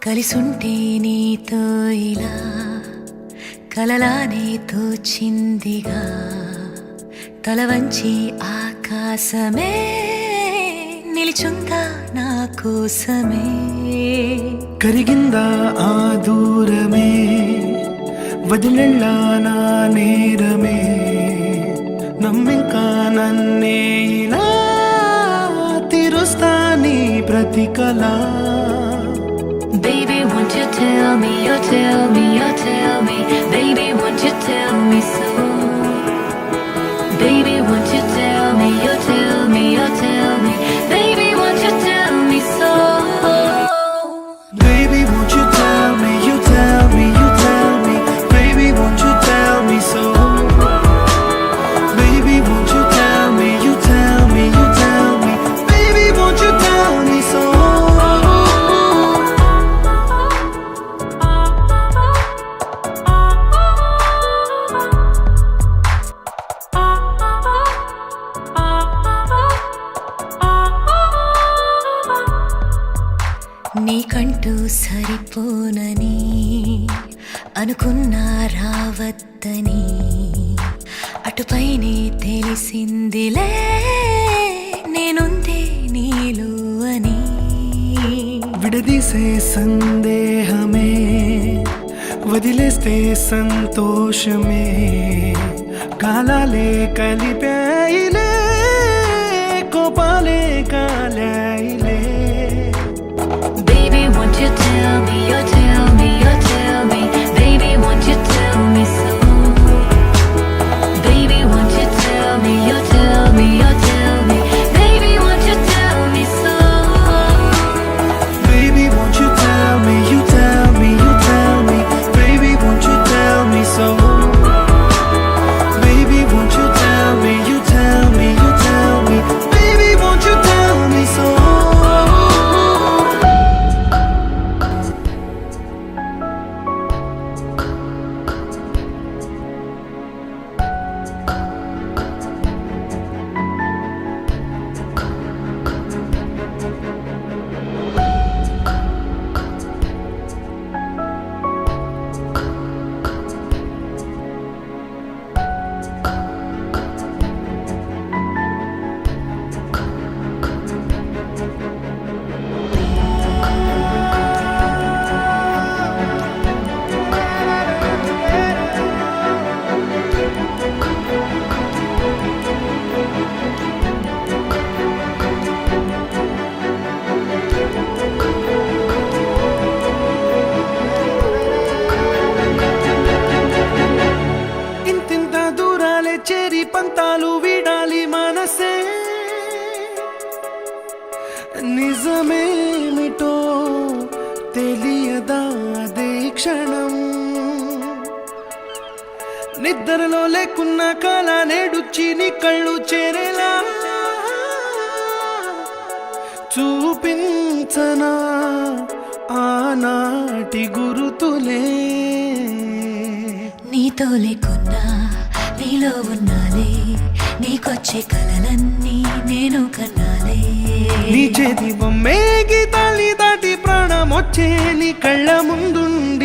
కలిసుంటే నీతో ఇలా కలలానే తోచిందిగా తల వంచి ఆకాశమే నిలిచుందా నా కోసమే కరిగిందా ఆ దూరమే వదిలెళ్ళా నా నేరమే నమ్మింకా నన్నే ఇలా తీరుస్తా నీ ప్రతి కళ Baby, won't you tell me, you tell me, you tell me Baby, won't you tell me so Baby, won't you tell me, you tell me, you tell me Baby, won't you tell me so Baby, won't you tell me, you tell me, you tell me Baby, won't you tell me so Baby, won't you tell me, you tell me, you tell me Baby, won't you tell me so నీకంటూ సరిపోనని అనుకున్నా రావద్దని అటుపైనే తెలిసిందిలే నేనుందే నీలో అని విడదీసే సందేహమే వదిలేస్తే సంతోషమే కాలాలే కలిపాయిలే కోపాలే కాలాయిలే Baby, won't you tell me, you tell me, you tell me Baby, won't you tell me so Baby, won't you tell me, you tell me, you tell me Baby, won't you tell me so Baby, won't you tell me, you tell me, you tell me Baby, won't you tell me so Baby, won't you tell me, you tell me, you tell me Baby, won't you tell me so చేరి పంతాలు వీడాలి మనసే నిజమేమిటో తెలియదా అదే క్షణం నిద్రలో లేకున్న కళ నేడుచ్చి నీ కళ్ళు చేరేలా చూపించనా ఆనాటి గురుతులే నీతో లేకున్నా నీలో ఉన్నాలే నీకొచ్చే కలలన్నీ నేను కన్నాలే నీ చేతి బొమ్మే గీతాలి దాటి ప్రాణం వచ్చే నీ కళ్ళ ముందుండి